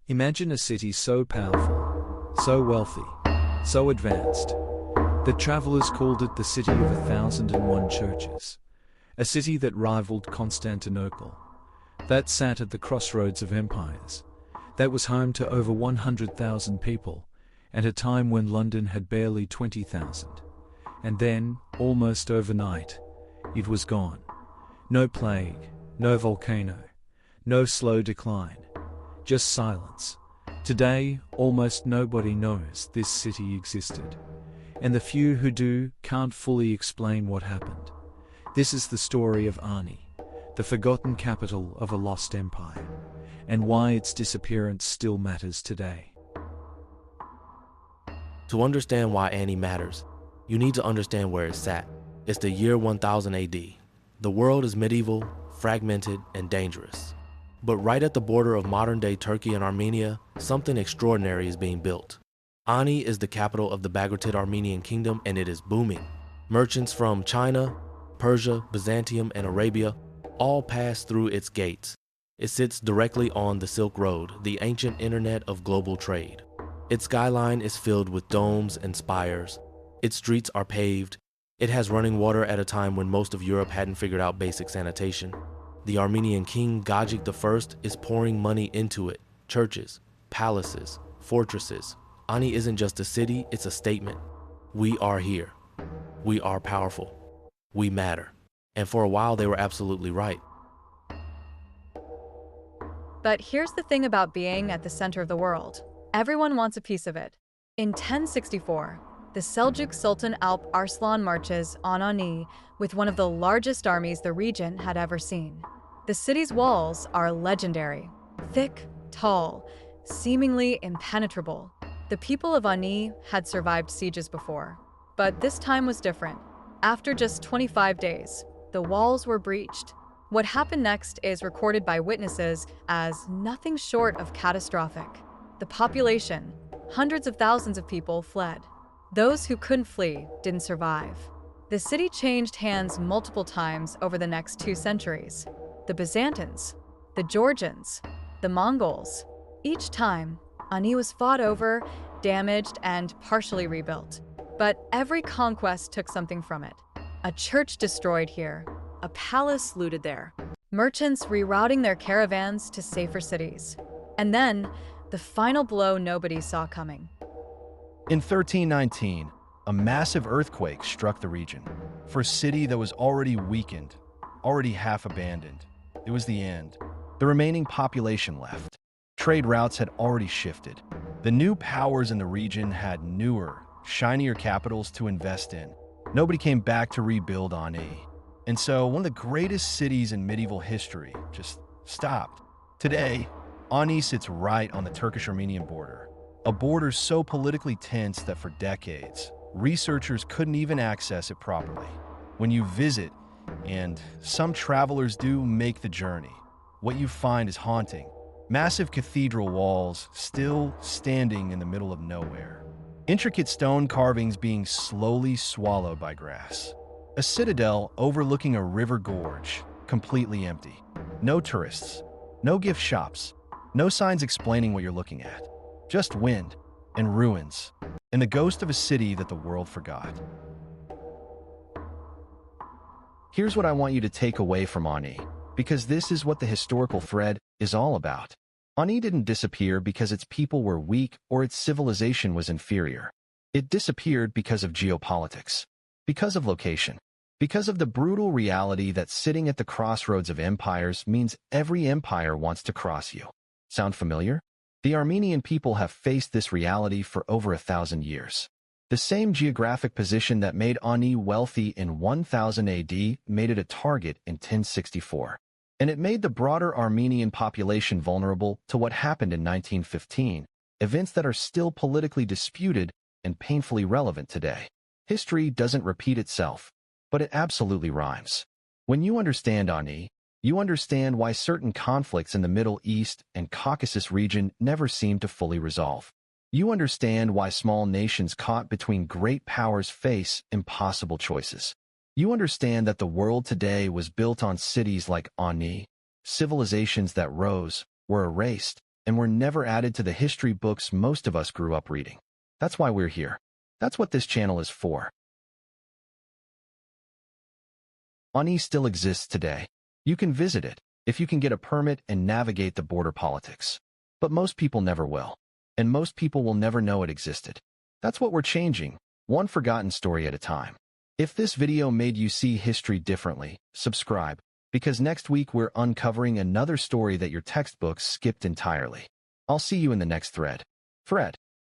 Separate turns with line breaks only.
Imagine a city so powerful, so wealthy, so advanced, that travelers called it the city of 1,001 churches. A city that rivaled Constantinople, that sat at the crossroads of empires, that was home to over 100,000 people, at a time when London had barely 20,000. And then, almost overnight, it was gone. No plague, no volcano, no slow decline, just silence. Today, almost nobody knows this city existed, and the few who do can't fully explain what happened. This is the story of Ani, the forgotten capital of a lost empire, and why its disappearance still matters today.
To understand why Ani matters, you need to understand where it sat. It's the year 1000 AD. The world is medieval, fragmented, and dangerous. But right at the border of modern-day Turkey and Armenia, something extraordinary is being built. Ani is the capital of the Bagratid Armenian kingdom, and it is booming. Merchants from China, Persia, Byzantium, and Arabia all pass through its gates. It sits directly on the Silk Road, the ancient internet of global trade. Its skyline is filled with domes and spires. Its streets are paved. It has running water at a time when most of Europe hadn't figured out basic sanitation. The Armenian king Gagik I is pouring money into it. Churches, palaces, fortresses. Ani isn't just a city, it's a statement. We are here. We are powerful. We matter. And for a while they were absolutely right.
But here's the thing about being at the center of the world. Everyone wants a piece of it. In 1064, the Seljuk Sultan Alp Arslan marches on Ani with one of the largest armies the region had ever seen. The city's walls are legendary, thick, tall, seemingly impenetrable. The people of Ani had survived sieges before, but this time was different. After just 25 days, the walls were breached. What happened next is recorded by witnesses as nothing short of catastrophic. The population, hundreds of thousands of people, fled. Those who couldn't flee didn't survive. The city changed hands multiple times over the next 2 centuries. The Byzantines, the Georgians, the Mongols. Each time, Ani was fought over, damaged, and partially rebuilt. But every conquest took something from it. A church destroyed here, a palace looted there, merchants rerouting their caravans to safer cities. And then, the final blow nobody saw coming.
In 1319, a massive earthquake struck the region. For a city that was already weakened, already half abandoned, it was the end. The remaining population left. Trade routes had already shifted. The new powers in the region had newer, shinier capitals to invest in. Nobody came back to rebuild Ani. And so one of the greatest cities in medieval history just stopped. Today, Ani sits right on the Turkish-Armenian border, a border so politically tense that for decades, researchers couldn't even access it properly. When you visit, and some travelers do make the journey, what you find is haunting. Massive cathedral walls still standing in the middle of nowhere. Intricate stone carvings being slowly swallowed by grass. A citadel overlooking a river gorge, completely empty. No tourists, no gift shops, no signs explaining what you're looking at. Just wind and ruins, and the ghost of a city that the world forgot. Here's what I want you to take away from Ani, because this is what the historical thread is all about. Ani didn't disappear because its people were weak or its civilization was inferior. It disappeared because of geopolitics, because of location, because of the brutal reality that sitting at the crossroads of empires means every empire wants to cross you. Sound familiar? The Armenian people have faced this reality for over 1,000 years. The same geographic position that made Ani wealthy in 1000 AD made it a target in 1064. And it made the broader Armenian population vulnerable to what happened in 1915, events that are still politically disputed and painfully relevant today. History doesn't repeat itself, but it absolutely rhymes. When you understand Ani, you understand why certain conflicts in the Middle East and Caucasus region never seem to fully resolve. You understand why small nations caught between great powers face impossible choices. You understand that the world today was built on cities like Ani. Civilizations that rose were erased, and were never added to the history books most of us grew up reading. That's why we're here. That's what this channel is for. Ani still exists today. You can visit it if you can get a permit and navigate the border politics. But most people never will. And most people will never know it existed. That's what we're changing, one forgotten story at a time. If this video made you see history differently, subscribe, because next week we're uncovering another story that your textbooks skipped entirely. I'll see you in the next thread.